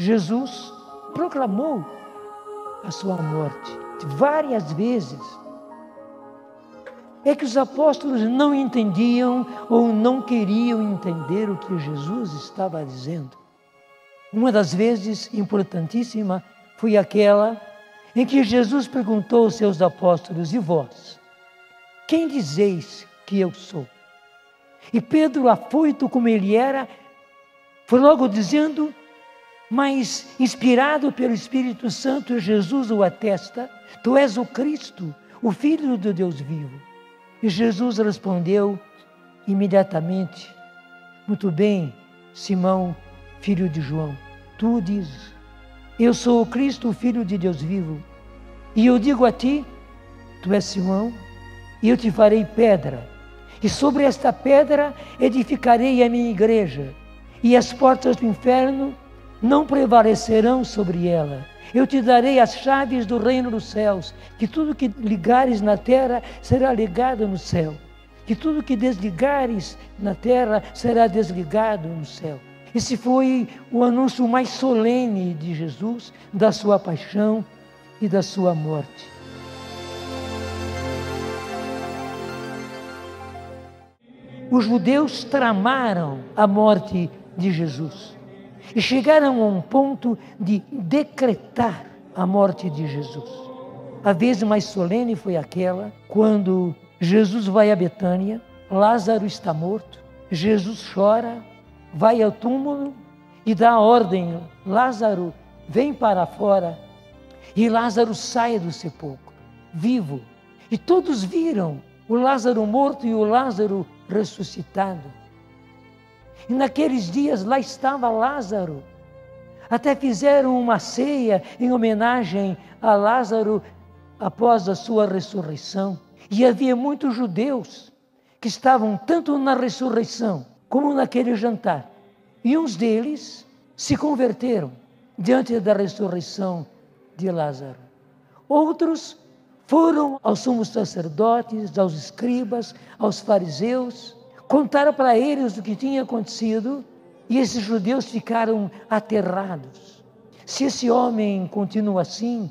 Jesus proclamou a sua morte várias vezes. É que os apóstolos não entendiam ou não queriam entender o que Jesus estava dizendo. Uma das vezes importantíssima foi aquela em que Jesus perguntou aos seus apóstolos: e vós, quem dizeis que eu sou? E Pedro, afoito como ele era, foi logo dizendo, mas inspirado pelo Espírito Santo, Jesus o atesta: tu és o Cristo, o Filho do Deus vivo. E Jesus respondeu imediatamente: muito bem, Simão, filho de João, tu dizes, eu sou o Cristo, o Filho de Deus vivo. E eu digo a ti, tu és Simão, e eu te farei pedra, e sobre esta pedra edificarei a minha igreja, e as portas do inferno não prevalecerão sobre ela. Eu te darei as chaves do reino dos céus, que tudo que ligares na terra será ligado no céu, que tudo que desligares na terra será desligado no céu. Esse foi o anúncio mais solene de Jesus, da sua paixão e da sua morte. Os judeus tramaram a morte de Jesus e chegaram a um ponto de decretar a morte de Jesus. A vez mais solene foi aquela quando Jesus vai a Betânia, Lázaro está morto, Jesus chora, vai ao túmulo e dá a ordem: Lázaro, vem para fora. E Lázaro sai do sepulcro, vivo. E todos viram o Lázaro morto e o Lázaro ressuscitado. E naqueles dias lá estava Lázaro. Até fizeram uma ceia em homenagem a Lázaro após a sua ressurreição. E havia muitos judeus que estavam tanto na ressurreição como naquele jantar. E uns deles se converteram diante da ressurreição de Lázaro. Outros foram aos sumos sacerdotes, aos escribas, aos fariseus, contaram para eles o que tinha acontecido, e esses judeus ficaram aterrados. Se esse homem continua assim,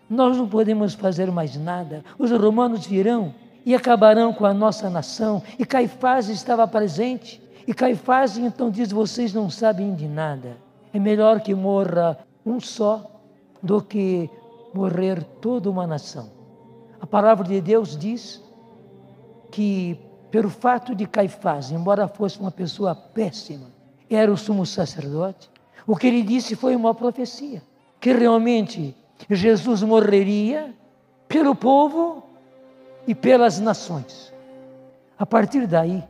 nós não podemos fazer mais nada. Os romanos virão e acabarão com a nossa nação. E Caifás estava presente. E Caifás então diz: vocês não sabem de nada. É melhor que morra um só do que morrer toda uma nação. A palavra de Deus diz que, pelo fato de Caifás, embora fosse uma pessoa péssima, era o sumo sacerdote, o que ele disse foi uma profecia, que realmente Jesus morreria pelo povo e pelas nações. A partir daí,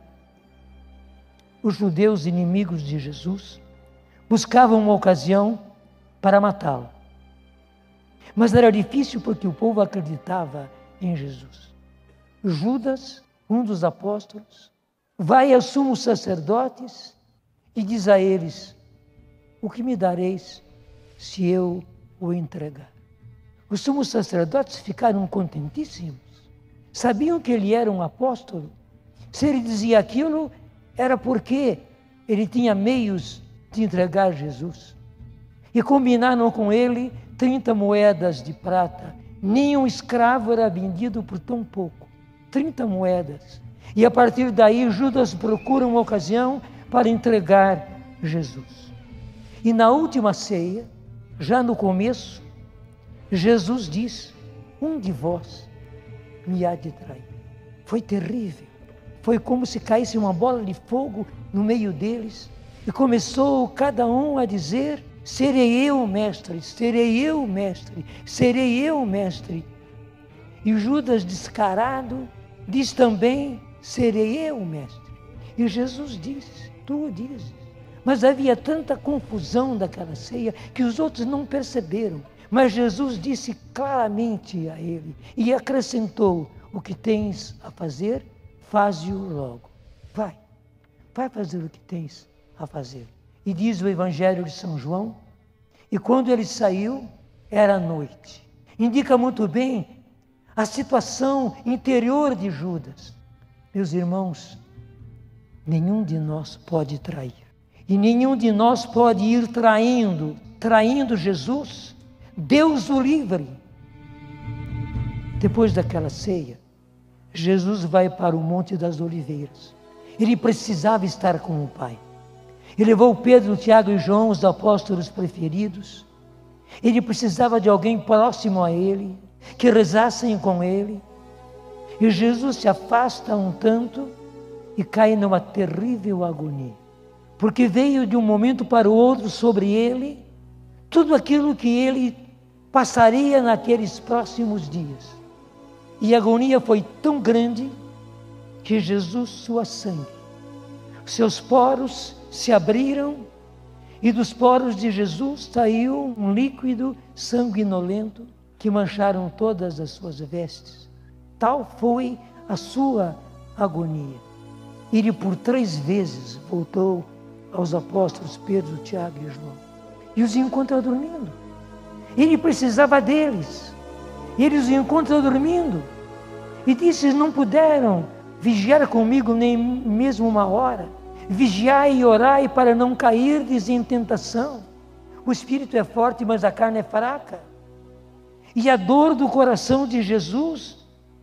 os judeus inimigos de Jesus buscavam uma ocasião para matá-lo. Mas era difícil porque o povo acreditava em Jesus. Judas, um dos apóstolos, vai aos sumos sacerdotes e diz a eles: o que me dareis se eu o entregar? Os sumos sacerdotes ficaram contentíssimos. Sabiam que ele era um apóstolo. Se ele dizia aquilo, era porque ele tinha meios de entregar Jesus. E combinaram com ele 30 moedas de prata. Nenhum escravo era vendido por tão pouco. 30 moedas. E a partir daí Judas procura uma ocasião para entregar Jesus. E na última ceia, já no começo, Jesus diz: um de vós me há de trair. Foi terrível. Foi como se caísse uma bola de fogo no meio deles. E começou cada um a dizer: serei eu, mestre, serei eu, mestre, serei eu, mestre. E Judas, descarado, diz também: serei eu, mestre. E Jesus diz: tu dizes. Mas havia tanta confusão daquela ceia que os outros não perceberam. Mas Jesus disse claramente a ele e acrescentou: o que tens a fazer, faze-o logo. Vai fazer o que tens a fazer. E diz o Evangelho de São João, e quando ele saiu, era noite. Indica muito bem a situação interior de Judas. Meus irmãos, nenhum de nós pode trair. E nenhum de nós pode ir traindo traindo Jesus. Deus o livre. Depois daquela ceia, Jesus vai para o Monte das Oliveiras. Ele precisava estar com o Pai. Ele levou Pedro, Tiago e João, os apóstolos preferidos. Ele precisava de alguém próximo a ele, que rezassem com ele. E Jesus se afasta um tanto e cai numa terrível agonia. Porque veio de um momento para o outro sobre ele tudo aquilo que ele passaria naqueles próximos dias. E a agonia foi tão grande que Jesus sua sangue. Seus poros se abriram e dos poros de Jesus saiu um líquido sanguinolento que mancharam todas as suas vestes. Tal foi a sua agonia. Ele por 3 vezes voltou aos apóstolos Pedro, Tiago e João e os encontrou dormindo. Ele precisava deles. Ele os encontrou dormindo e disse: não puderam vigiar comigo nem mesmo uma hora. Vigiai e orai para não cairdes em tentação. O espírito é forte, mas a carne é fraca. E a dor do coração de Jesus,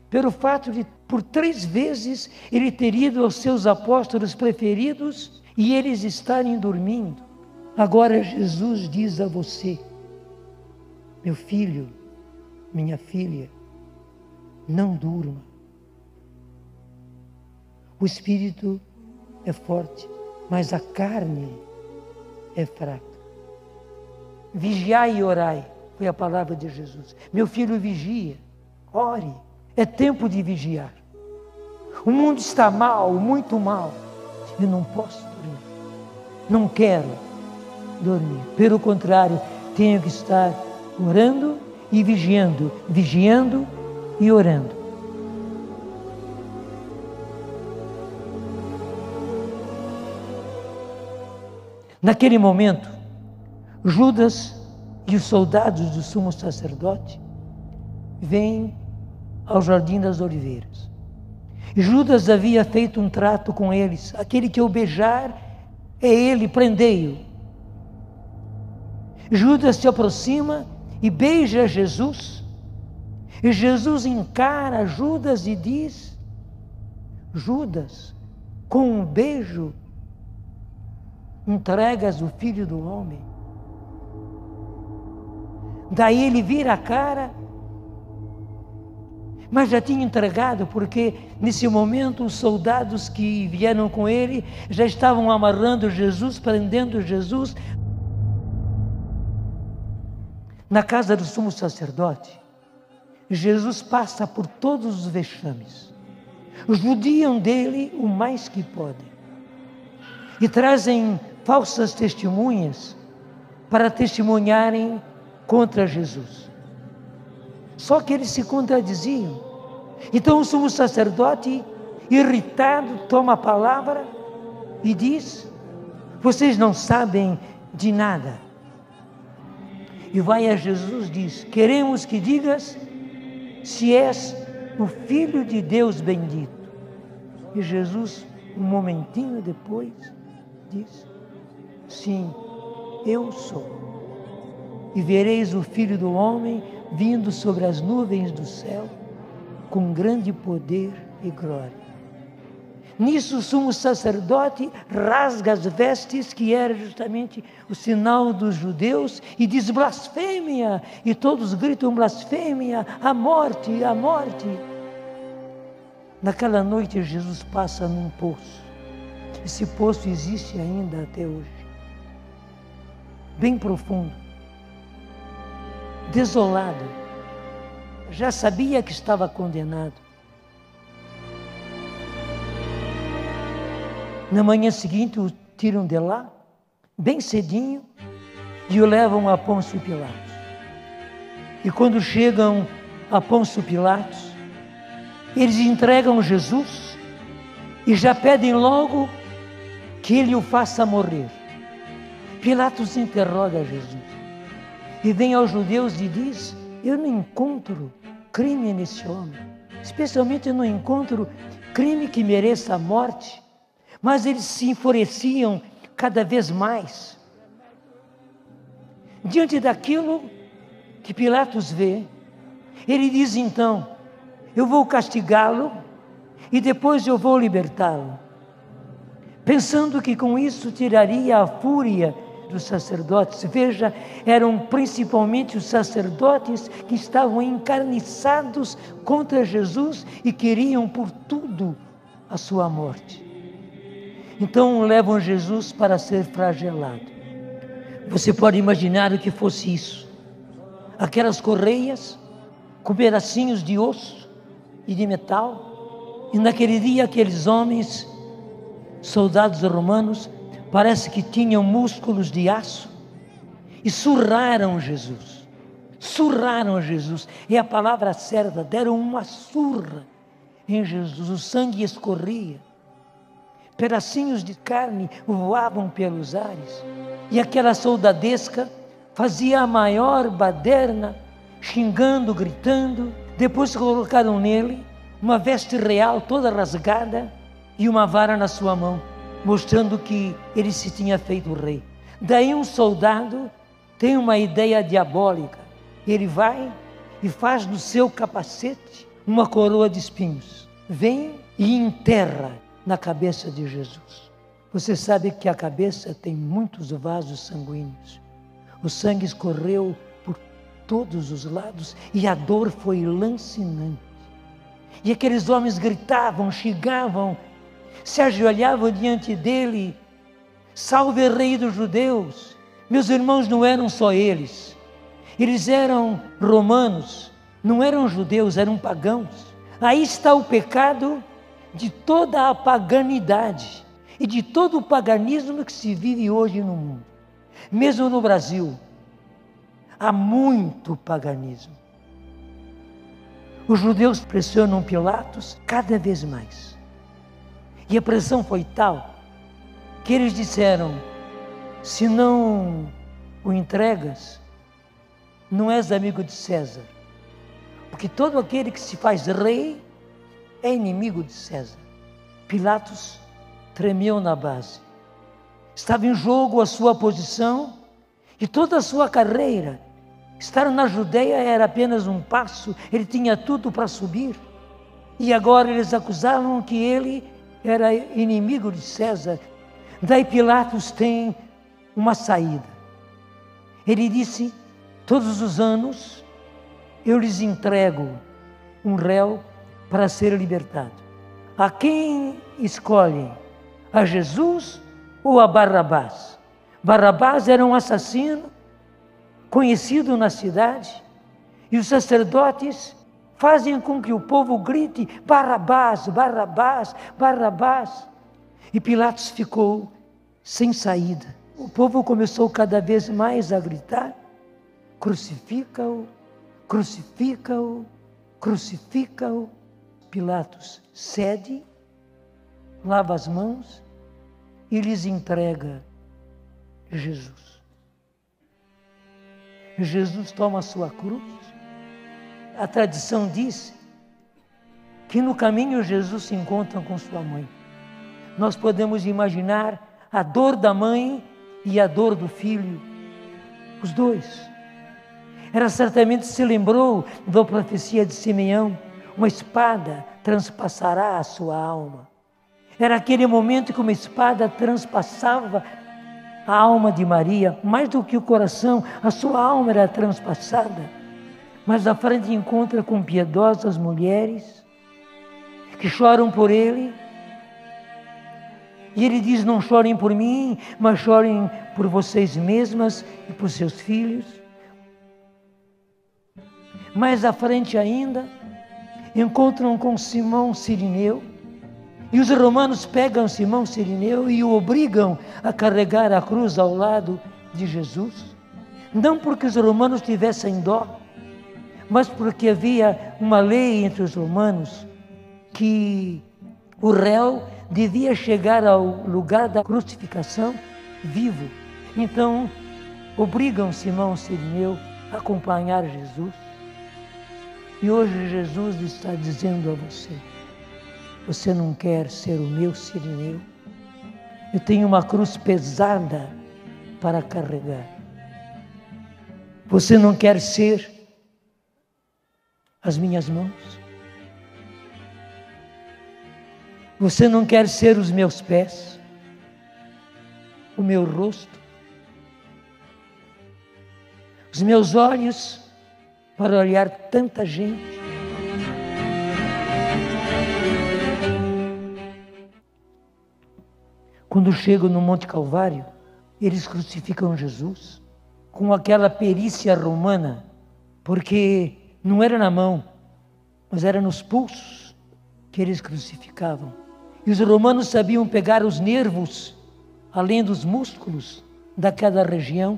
pelo fato de por 3 vezes ele ter ido aos seus apóstolos preferidos e eles estarem dormindo. Agora Jesus diz a você: meu filho, minha filha, não durma. O espírito é forte, mas a carne é fraca. Vigiai e orai, foi a palavra de Jesus. Meu filho, vigia, ore, é tempo de vigiar. O mundo está mal, muito mal. Eu não posso dormir, não quero dormir. Pelo contrário, tenho que estar orando e vigiando, vigiando e orando. Naquele momento, Judas e os soldados do sumo sacerdote vêm ao Jardim das Oliveiras. E Judas havia feito um trato com eles: aquele que eu beijar é ele, prendei-o. Judas se aproxima e beija Jesus. E Jesus encara Judas e diz: Judas, com um beijo entregas o Filho do Homem. Daí ele vira a cara, mas já tinha entregado, porque nesse momento os soldados que vieram com ele já estavam amarrando Jesus, prendendo Jesus. Na casa do sumo sacerdote, Jesus passa por todos os vexames. Judiam dele o mais que podem e trazem falsas testemunhas para testemunharem contra Jesus. Só que eles se contradiziam. Então o sumo sacerdote, irritado, toma a palavra e diz: vocês não sabem de nada. E vai a Jesus e diz: queremos que digas se és o Filho de Deus bendito. E Jesus, um momentinho depois, diz: sim, eu sou. E vereis o Filho do Homem vindo sobre as nuvens do céu, com grande poder e glória. Nisso o sumo sacerdote rasga as vestes, que era justamente o sinal dos judeus, e diz: blasfêmia! E todos gritam: blasfêmia! A morte! A morte! Naquela noite Jesus passa num poço. Esse poço existe ainda até hoje. Bem profundo. Desolado. Já sabia que estava condenado. Na manhã seguinte o tiram de lá, bem cedinho, e o levam a Pôncio Pilatos. E quando chegam a Pôncio Pilatos, eles entregam Jesus e já pedem logo que ele o faça morrer. Pilatos interroga Jesus e vem aos judeus e diz: eu não encontro crime nesse homem, especialmente eu não encontro crime que mereça a morte. Mas eles se enfureciam cada vez mais. Diante daquilo que Pilatos vê, ele diz então: eu vou castigá-lo e depois eu vou libertá-lo. Pensando que com isso tiraria a fúria dos sacerdotes. Veja, eram principalmente os sacerdotes que estavam encarniçados contra Jesus e queriam por tudo a sua morte. Então levam Jesus para ser flagelado. Você pode imaginar o que fosse isso. Aquelas correias com pedacinhos de osso e de metal. E naquele dia aqueles homens, soldados romanos, parece que tinham músculos de aço e surraram Jesus. Surraram Jesus. É a palavra certa, deram uma surra em Jesus. O sangue escorria. Pedacinhos de carne voavam pelos ares. E aquela soldadesca fazia a maior baderna, xingando, gritando. Depois colocaram nele uma veste real toda rasgada e uma vara na sua mão, mostrando que ele se tinha feito rei. Daí um soldado tem uma ideia diabólica. Ele vai e faz do seu capacete uma coroa de espinhos. Vem e enterra na cabeça de Jesus. Você sabe que a cabeça tem muitos vasos sanguíneos. O sangue escorreu por todos os lados e a dor foi lancinante. E aqueles homens gritavam, xingavam, se ajoelhavam diante dele: salve rei dos judeus. Meus irmãos, não eram só eles. Eles eram romanos, não eram judeus, eram pagãos. Aí está o pecado de toda a paganidade e de todo o paganismo que se vive hoje no mundo. Mesmo no Brasil, há muito paganismo. Os judeus pressionam Pilatos cada vez mais. E a pressão foi tal que eles disseram: se não o entregas, não és amigo de César. Porque todo aquele que se faz rei é inimigo de César. Pilatos tremeu na base. Estava em jogo a sua posição e toda a sua carreira. Estar na Judeia era apenas um passo, ele tinha tudo para subir. E agora eles acusavam que ele era inimigo de César. Daí Pilatos tem uma saída. Ele disse: todos os anos eu lhes entrego um réu para ser libertado. A quem escolhem? A Jesus ou a Barrabás? Barrabás era um assassino conhecido na cidade, e os sacerdotes fazem com que o povo grite: Barrabás, Barrabás, Barrabás. E Pilatos ficou sem saída. O povo começou cada vez mais a gritar: crucifica-o, crucifica-o, crucifica-o. Pilatos cede, lava as mãos e lhes entrega Jesus. Jesus toma a sua cruz. A tradição diz que no caminho Jesus se encontra com sua mãe. Nós podemos imaginar a dor da mãe e a dor do filho, os dois. Ela certamente se lembrou da profecia de Simeão: uma espada transpassará a sua alma. Era aquele momento que uma espada transpassava a alma de Maria, mais do que o coração, a sua alma era transpassada. Mas à frente encontra com piedosas mulheres que choram por ele. E ele diz: não chorem por mim, mas chorem por vocês mesmas e por seus filhos. Mais à frente ainda, encontram com Simão Cirineu. E os romanos pegam Simão Cirineu e o obrigam a carregar a cruz ao lado de Jesus. Não porque os romanos tivessem dó, mas porque havia uma lei entre os romanos que o réu devia chegar ao lugar da crucificação vivo. Então, obrigam Simão Cirineu a acompanhar Jesus. E hoje Jesus está dizendo a você: você não quer ser o meu Cirineu? Eu tenho uma cruz pesada para carregar. Você não quer ser as minhas mãos? Você não quer ser os meus pés? O meu rosto? Os meus olhos para olhar tanta gente? Quando chegam no Monte Calvário, eles crucificam Jesus com aquela perícia romana, porque não era na mão, mas era nos pulsos que eles crucificavam. E os romanos sabiam pegar os nervos, além dos músculos daquela região,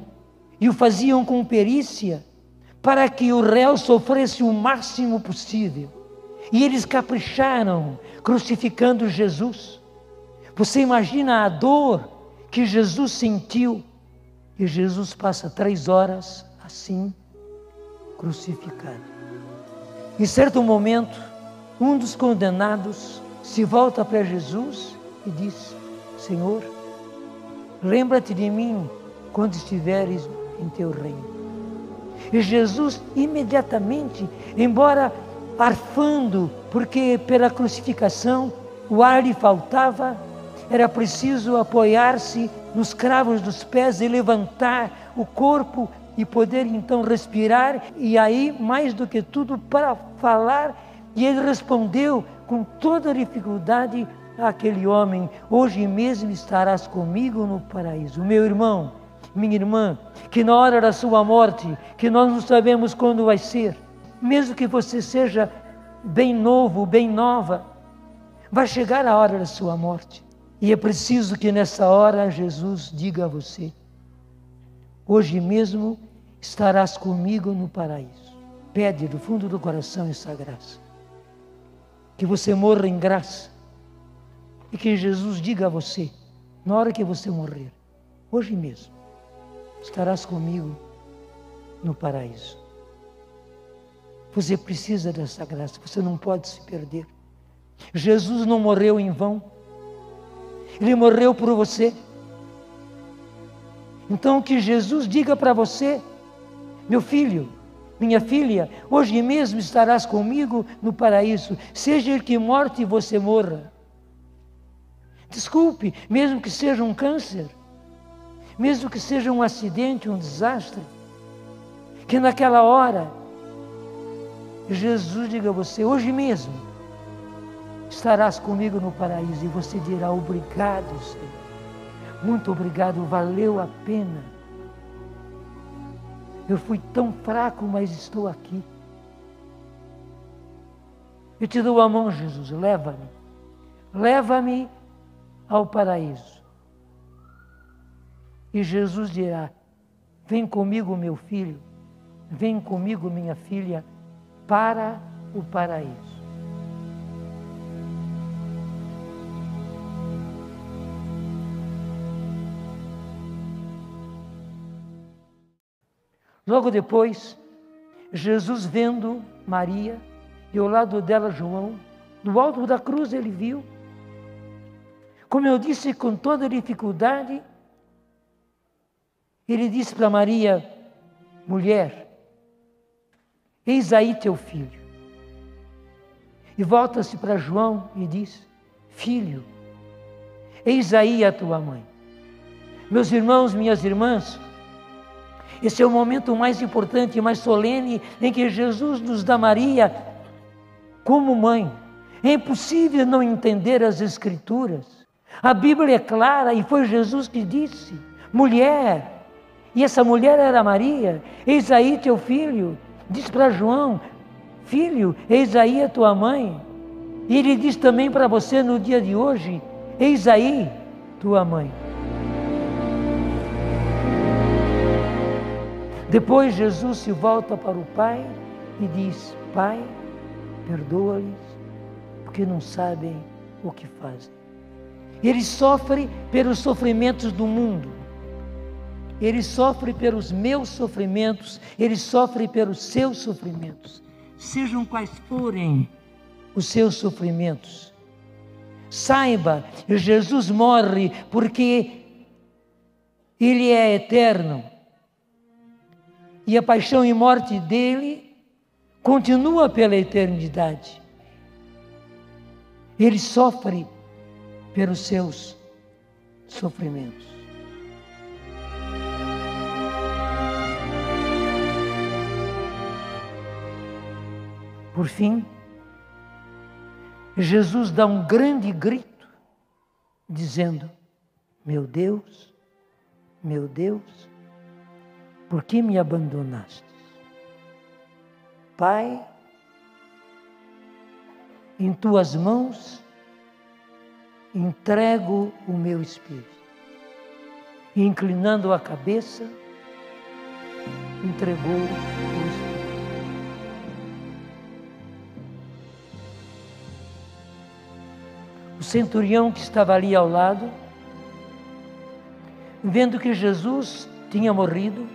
e o faziam com perícia, para que o réu sofresse o máximo possível. E eles capricharam, crucificando Jesus. Você imagina a dor que Jesus sentiu, e Jesus passa 3 horas assim, crucificado. Em certo momento, um dos condenados se volta para Jesus e diz: Senhor, lembra-te de mim quando estiveres em teu reino. E Jesus imediatamente, embora arfando, porque pela crucificação o ar lhe faltava, era preciso apoiar-se nos cravos dos pés e levantar o corpo e poder então respirar, e aí mais do que tudo para falar. E ele respondeu com toda a dificuldade àquele homem: hoje mesmo estarás comigo no paraíso. Meu irmão, minha irmã, que na hora da sua morte, que nós não sabemos quando vai ser, mesmo que você seja bem novo, bem nova, vai chegar a hora da sua morte. E é preciso que nessa hora Jesus diga a você: hoje mesmo estarás comigo no paraíso. Pede do fundo do coração essa graça. Que você morra em graça. E que Jesus diga a você, na hora que você morrer: hoje mesmo estarás comigo no paraíso. Você precisa dessa graça, você não pode se perder. Jesus não morreu em vão. Ele morreu por você. Então que Jesus diga para você: meu filho, minha filha, hoje mesmo estarás comigo no paraíso, seja que morte você morra. Desculpe, mesmo que seja um câncer, mesmo que seja um acidente, um desastre, que naquela hora Jesus diga a você: hoje mesmo estarás comigo no paraíso. E você dirá: obrigado, Senhor, muito obrigado, valeu a pena. Eu fui tão fraco, mas estou aqui. Eu te dou a mão, Jesus, leva-me. Leva-me ao paraíso. E Jesus dirá: vem comigo, meu filho, vem comigo, minha filha, para o paraíso. Logo depois, Jesus, vendo Maria e ao lado dela João, do alto da cruz ele viu, como eu disse, com toda dificuldade, ele disse para Maria: mulher, eis aí teu filho. E volta-se para João e diz: filho, eis aí a tua mãe. Meus irmãos, minhas irmãs, esse é o momento mais importante e mais solene em que Jesus nos dá Maria como mãe. É impossível não entender as Escrituras. A Bíblia é clara e foi Jesus que disse: mulher, e essa mulher era Maria, eis aí teu filho. Diz para João: filho, eis aí a tua mãe. E ele diz também para você no dia de hoje: eis aí tua mãe. Depois Jesus se volta para o Pai e diz: Pai, perdoa-lhes, porque não sabem o que fazem. Ele sofre pelos sofrimentos do mundo. Ele sofre pelos meus sofrimentos. Ele sofre pelos seus sofrimentos. Sejam quais forem os seus sofrimentos. Saiba, Jesus morre porque Ele é eterno. e a paixão e morte dele continua pela eternidade. Ele sofre pelos seus sofrimentos. Por fim, Jesus dá um grande grito, dizendo: meu Deus, por que me abandonaste? Pai, em tuas mãos entrego o meu espírito. E inclinando a cabeça, entregou o espírito. O centurião que estava ali ao lado, vendo que Jesus tinha morrido,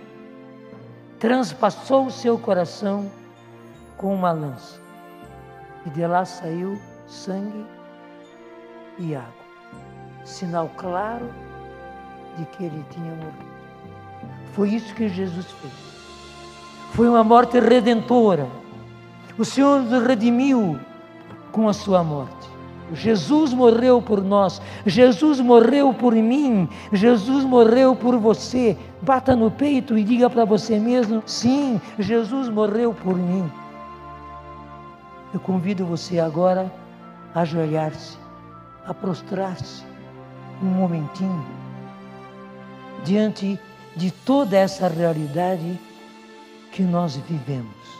transpassou o seu coração com uma lança. E de lá saiu sangue e água. Sinal claro de que ele tinha morrido. Foi isso que Jesus fez. Foi uma morte redentora. O Senhor nos redimiu com a sua morte. Jesus morreu por nós, Jesus morreu por mim, Jesus morreu por você. Bata no peito e diga para você mesmo: sim, Jesus morreu por mim. Eu convido você agora a ajoelhar-se, a prostrar-se um momentinho diante de toda essa realidade que nós vivemos.